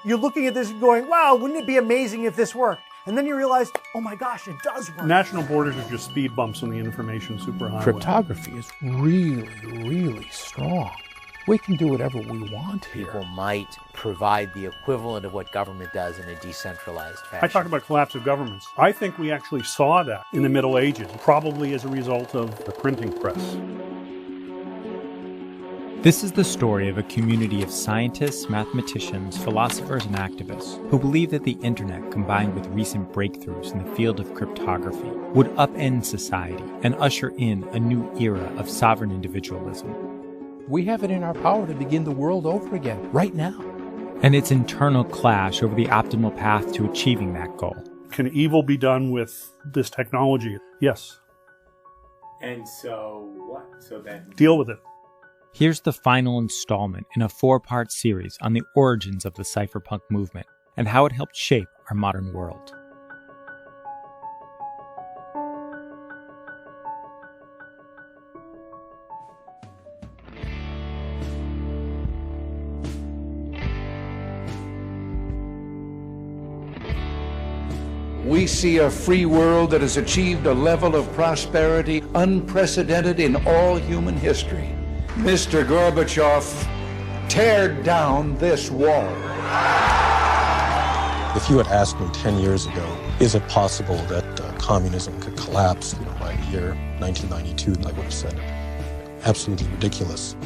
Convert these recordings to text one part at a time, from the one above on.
You're looking at this and going, wow, wouldn't it be amazing if this worked? And then you realize, oh my gosh, it does work. National borders are just speed bumps on the information superhighway. Cryptography is really, really strong. We can do whatever we want here. People might provide the equivalent of what government does in a decentralized fashion. I talked about collapse of governments. I think we actually saw that in the Middle Ages, probably as a result of the printing press. This is the story of a community of scientists, mathematicians, philosophers, and activists who believe that the internet, combined with recent breakthroughs in the field of cryptography, would upend society and usher in a new era of sovereign individualism. We have it in our power to begin the world over again, right now. And its internal clash over the optimal path to achieving that goal. Can evil be done with this technology? Yes. And so what? So then deal with it. Here's the final installment in a 4-part series on the origins of the cypherpunk movement and how it helped shape our modern world. We see a free world that has achieved a level of prosperity unprecedented in all human history. Mr. Gorbachev, tear down this wall. If you had asked me 10 years ago, is it possible that communism could collapse by the year 1992, I would have said absolutely ridiculous.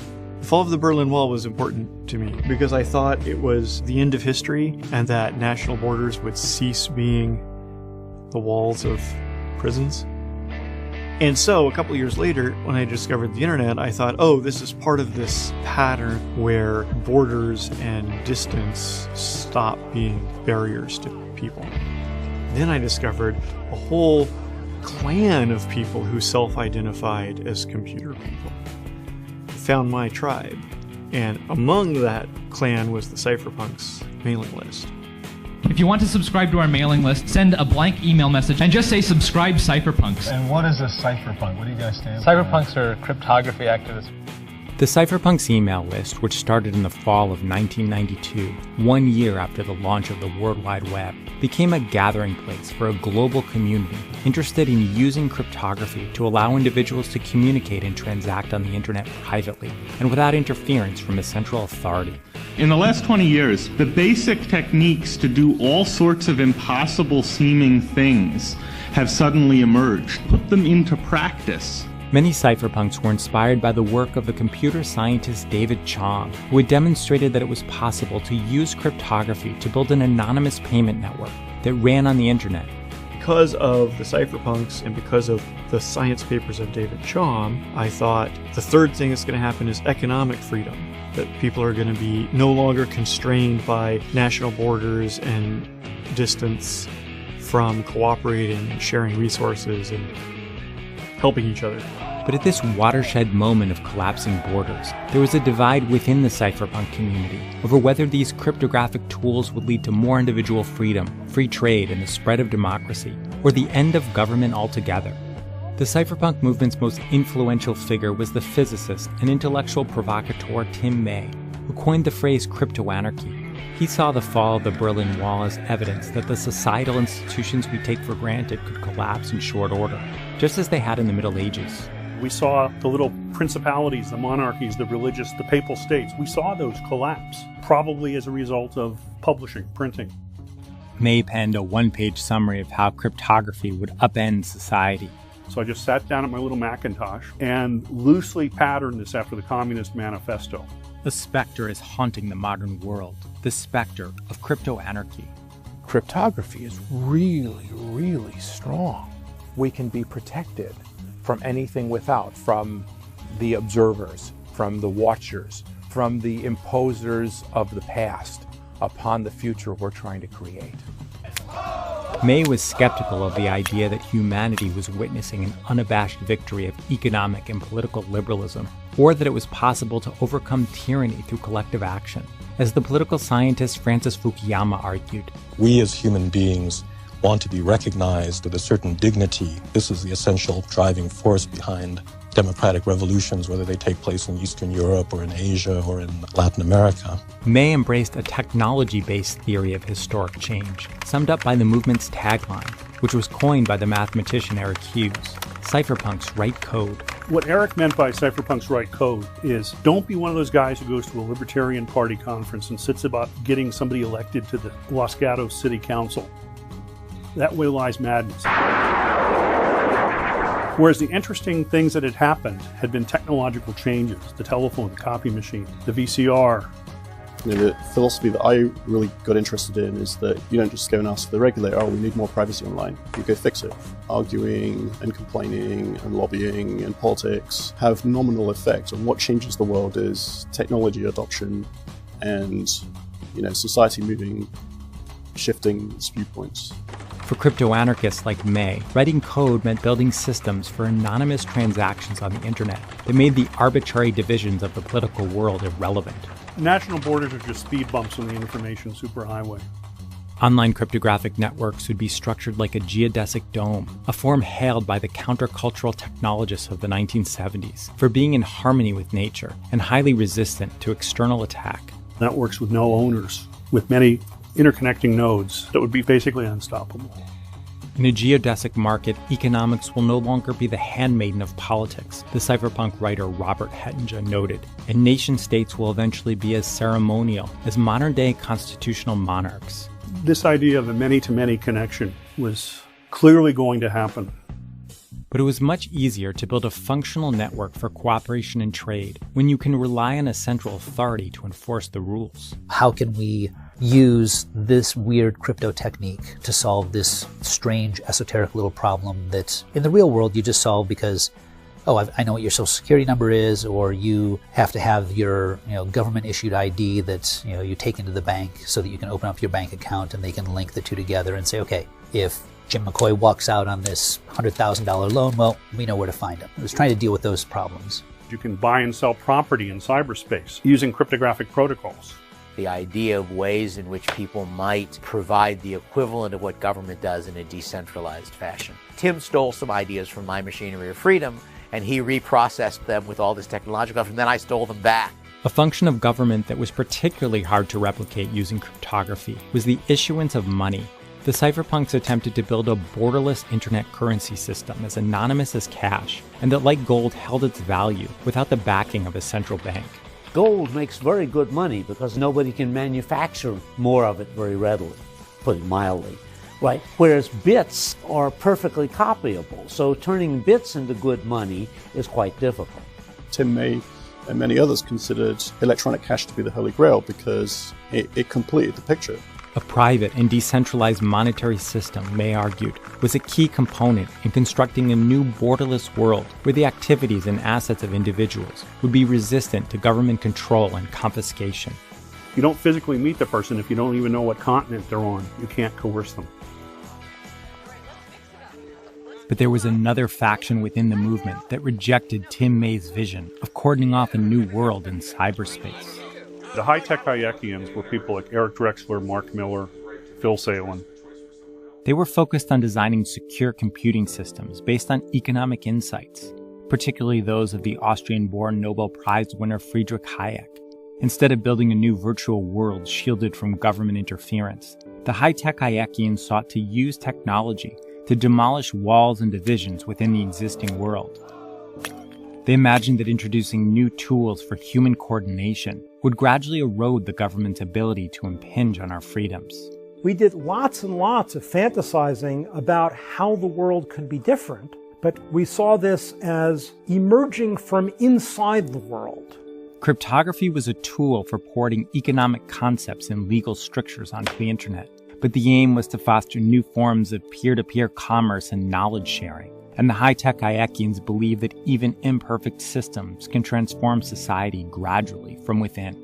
The fall of the Berlin Wall was important to me because I thought it was the end of history and that national borders would cease being the walls of prisons. And so a couple years later, when I discovered the internet, I thought, oh, this is part of this pattern where borders and distance stop being barriers to people. Then I discovered a whole clan of people who self-identified as computer people. I found my tribe, and among that clan was the cypherpunks mailing list. If you want to subscribe to our mailing list, send a blank email message and just say subscribe cypherpunks. And what is a cypherpunk? What do you guys stand for? Cypherpunks are cryptography activists. The cypherpunks email list, which started in the fall of 1992, 1 year after the launch of the World Wide Web, became a gathering place for a global community interested in using cryptography to allow individuals to communicate and transact on the internet privately and without interference from a central authority. In the last 20 years, the basic techniques to do all sorts of impossible seeming things have suddenly emerged. Put them into practice. Many cypherpunks were inspired by the work of the computer scientist David Chong, who had demonstrated that it was possible to use cryptography to build an anonymous payment network that ran on the internet. Because of the cypherpunks and because of the science papers of David Chong, I thought the third thing that's going to happen is economic freedom. That people are going to be no longer constrained by national borders and distance from cooperating and sharing resources and helping each other. But at this watershed moment of collapsing borders, there was a divide within the cypherpunk community over whether these cryptographic tools would lead to more individual freedom, free trade, and the spread of democracy, or the end of government altogether. The cypherpunk movement's most influential figure was the physicist and intellectual provocateur Tim May, who coined the phrase crypto-anarchy. He saw the fall of the Berlin Wall as evidence that the societal institutions we take for granted could collapse in short order, just as they had in the Middle Ages. We saw the little principalities, the monarchies, the religious, the papal states. We saw those collapse, probably as a result of publishing, printing. May penned a one-page summary of how cryptography would upend society. So I just sat down at my little Macintosh and loosely patterned this after the Communist Manifesto. A specter is haunting the modern world, the specter of crypto-anarchy. Cryptography is really, really strong. We can be protected from anything without, from the observers, from the watchers, from the imposers of the past upon the future we're trying to create. May was skeptical of the idea that humanity was witnessing an unabashed victory of economic and political liberalism, or that it was possible to overcome tyranny through collective action. As the political scientist Francis Fukuyama argued, we as human beings want to be recognized with a certain dignity. This is the essential driving force behind democratic revolutions, whether they take place in Eastern Europe or in Asia or in Latin America. May embraced a technology-based theory of historic change, summed up by the movement's tagline, which was coined by the mathematician Eric Hughes: cypherpunks write code. What Eric meant by cypherpunks write code is, don't be one of those guys who goes to a Libertarian Party conference and sits about getting somebody elected to the Los Gatos City Council. That way lies madness. Whereas the interesting things that had happened had been technological changes: the telephone, the copy machine, the VCR. The philosophy that I really got interested in is that you don't just go and ask the regulator, oh, we need more privacy online. You go fix it. Arguing and complaining and lobbying and politics have nominal effect on what changes the world is technology adoption and, society moving, shifting its viewpoints. For crypto-anarchists like May, writing code meant building systems for anonymous transactions on the internet that made the arbitrary divisions of the political world irrelevant. National borders are just speed bumps on the information superhighway. Online cryptographic networks would be structured like a geodesic dome, a form hailed by the countercultural technologists of the 1970s for being in harmony with nature and highly resistant to external attack. Networks with no owners, with many interconnecting nodes that would be basically unstoppable. In a geodesic market, economics will no longer be the handmaiden of politics, the cypherpunk writer Robert Hettinger noted, and nation-states will eventually be as ceremonial as modern-day constitutional monarchs. This idea of a many-to-many connection was clearly going to happen. But it was much easier to build a functional network for cooperation and trade when you can rely on a central authority to enforce the rules. How can we use this weird crypto technique to solve this strange, esoteric little problem that in the real world you just solve because, oh, I know what your social security number is, or you have to have your government issued ID that you take into the bank so that you can open up your bank account and they can link the two together and say, okay, if Jim McCoy walks out on this $100,000 loan, well, we know where to find him. I was trying to deal with those problems. You can buy and sell property in cyberspace using cryptographic protocols. The idea of ways in which people might provide the equivalent of what government does in a decentralized fashion. Tim stole some ideas from My Machinery of Freedom, and he reprocessed them with all this technological stuff, and then I stole them back. A function of government that was particularly hard to replicate using cryptography was the issuance of money. The cypherpunks attempted to build a borderless internet currency system as anonymous as cash, and that, like gold, held its value without the backing of a central bank. Gold makes very good money because nobody can manufacture more of it very readily, put it mildly, right? Whereas bits are perfectly copyable, so turning bits into good money is quite difficult. Tim May and many others considered electronic cash to be the holy grail because it completed the picture. A private and decentralized monetary system, May argued, was a key component in constructing a new borderless world where the activities and assets of individuals would be resistant to government control and confiscation. You don't physically meet the person if you don't even know what continent they're on. You can't coerce them. But there was another faction within the movement that rejected Tim May's vision of cordoning off a new world in cyberspace. The high-tech Hayekians were people like Eric Drexler, Mark Miller, Phil Salin. They were focused on designing secure computing systems based on economic insights, particularly those of the Austrian-born Nobel Prize winner Friedrich Hayek. Instead of building a new virtual world shielded from government interference, the high-tech Hayekians sought to use technology to demolish walls and divisions within the existing world. They imagined that introducing new tools for human coordination would gradually erode the government's ability to impinge on our freedoms. We did lots and lots of fantasizing about how the world could be different, but we saw this as emerging from inside the world. Cryptography was a tool for porting economic concepts and legal strictures onto the internet, but the aim was to foster new forms of peer-to-peer commerce and knowledge sharing. And the high-tech Hayekians believe that even imperfect systems can transform society gradually from within.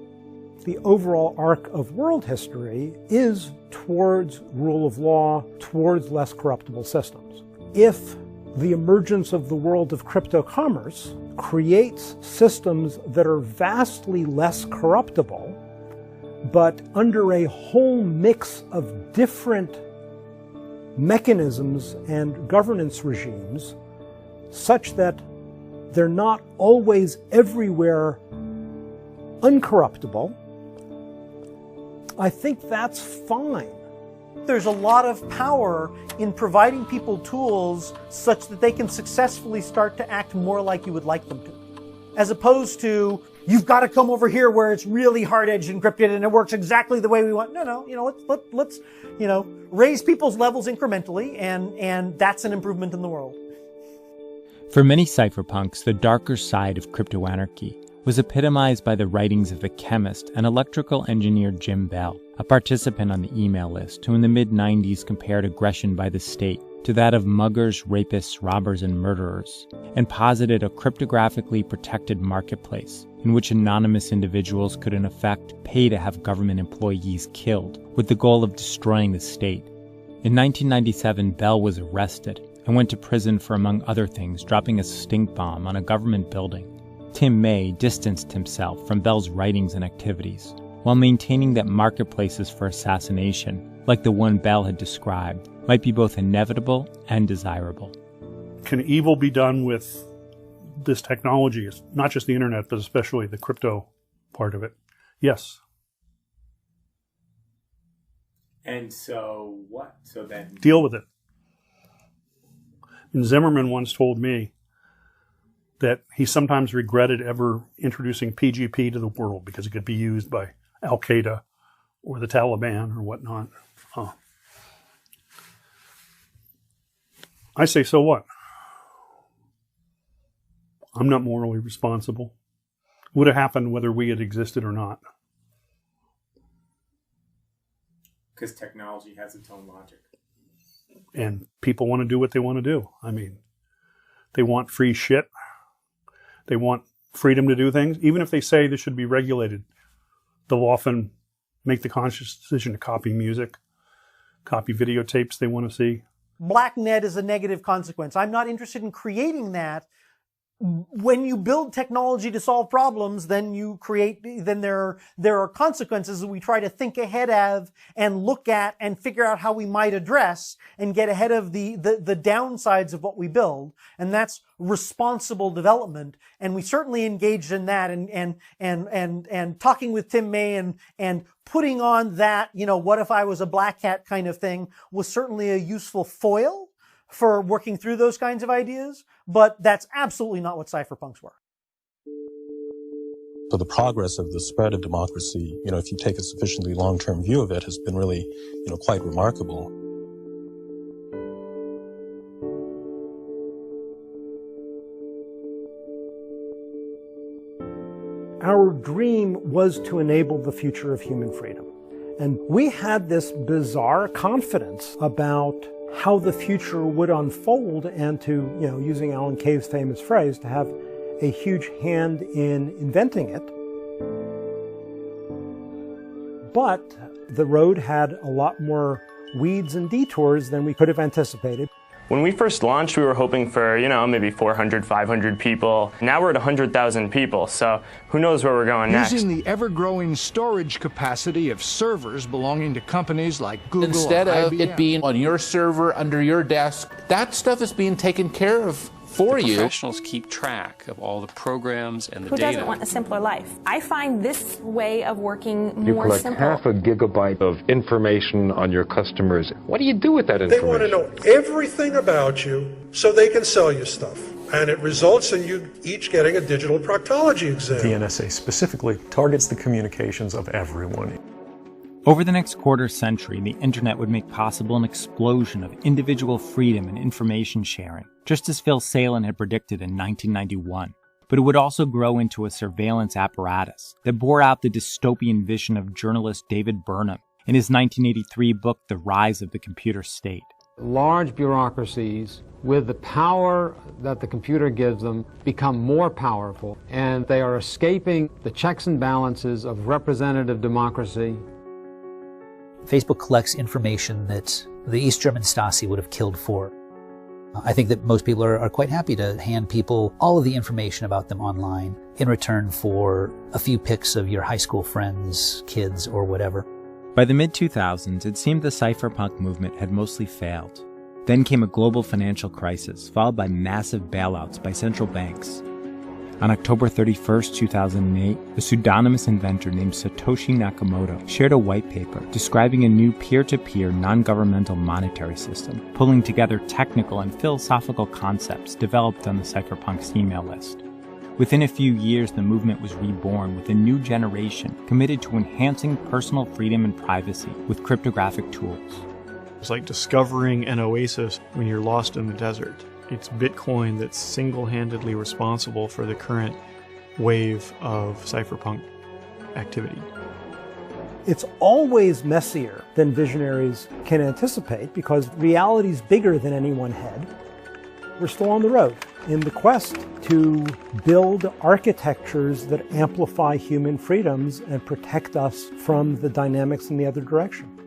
The overall arc of world history is towards rule of law, towards less corruptible systems. If the emergence of the world of crypto commerce creates systems that are vastly less corruptible, but under a whole mix of different mechanisms and governance regimes, such that they're not always everywhere uncorruptible, I think that's fine. There's a lot of power in providing people tools such that they can successfully start to act more like you would like them to. As opposed to, you've got to come over here where it's really hard-edged encrypted and it works exactly the way we want. No, let's raise people's levels incrementally, and that's an improvement in the world. For many cypherpunks, the darker side of crypto-anarchy was epitomized by the writings of the chemist and electrical engineer Jim Bell, a participant on the email list who in the mid-90s compared aggression by the state to that of muggers, rapists, robbers, and murderers, and posited a cryptographically protected marketplace in which anonymous individuals could in effect pay to have government employees killed with the goal of destroying the state. In 1997, Bell was arrested and went to prison for, among other things, dropping a stink bomb on a government building. Tim May distanced himself from Bell's writings and activities, while maintaining that marketplaces for assassination, like the one Bell had described, might be both inevitable and desirable. Can evil be done with this technology? It's not just the internet, but especially the crypto part of it. Yes. And so what? So then... Deal with it. And Zimmerman once told me that he sometimes regretted ever introducing PGP to the world because it could be used by Al-Qaeda or the Taliban or whatnot. I say, so what? I'm not morally responsible. Would have happened whether we had existed or not. Because technology has its own logic. And people want to do what they want to do. I mean, they want free shit. They want freedom to do things. Even if they say this should be regulated, they'll often make the conscious decision to copy music, copy videotapes they want to see. Blacknet is a negative consequence. I'm not interested in creating that. When you build technology to solve problems, then there are consequences that we try to think ahead of and look at and figure out how we might address and get ahead of the downsides of what we build. And that's responsible development. And we certainly engaged in that and talking with Tim May and putting on that, what if I was a black hat kind of thing was certainly a useful foil for working through those kinds of ideas, but that's absolutely not what cypherpunks were. So the progress of the spread of democracy, if you take a sufficiently long-term view of it, has been really, quite remarkable. Our dream was to enable the future of human freedom. And we had this bizarre confidence about how the future would unfold and to, using Alan Kay's famous phrase, to have a huge hand in inventing it. But the road had a lot more weeds and detours than we could have anticipated. When we first launched, we were hoping for, maybe 400, 500 people. Now we're at 100,000 people, so who knows where we're going next. Using the ever-growing storage capacity of servers belonging to companies like Google Instead of IBM. it being on your server under your desk, that stuff is being taken care of for you. Professionals keep track of all the programs and the Who data. doesn't want a simpler life? I find this way of working You more collect simple. half a gigabyte of information on your customers. What do you do with that They information? want to know everything about you so they can sell you stuff. And it results in you each getting a digital proctology exam. The NSA specifically targets the communications of everyone. Over the next quarter century, the internet would make possible an explosion of individual freedom and information sharing, just as Phil Salen had predicted in 1991. But it would also grow into a surveillance apparatus that bore out the dystopian vision of journalist David Burnham in his 1983 book, The Rise of the Computer State. Large bureaucracies, with the power that the computer gives them, become more powerful, and they are escaping the checks and balances of representative democracy. Facebook collects information that the East German Stasi would have killed for. I think that most people are quite happy to hand people all of the information about them online in return for a few pics of your high school friends, kids, or whatever. By the mid-2000s, it seemed the cypherpunk movement had mostly failed. Then came a global financial crisis, followed by massive bailouts by central banks. On October 31, 2008, a pseudonymous inventor named Satoshi Nakamoto shared a white paper describing a new peer-to-peer non-governmental monetary system, pulling together technical and philosophical concepts developed on the cypherpunks email list. Within a few years, the movement was reborn with a new generation committed to enhancing personal freedom and privacy with cryptographic tools. It's like discovering an oasis when you're lost in the desert. It's Bitcoin that's single-handedly responsible for the current wave of cypherpunk activity. It's always messier than visionaries can anticipate because reality's bigger than any one head. We're still on the road in the quest to build architectures that amplify human freedoms and protect us from the dynamics in the other direction.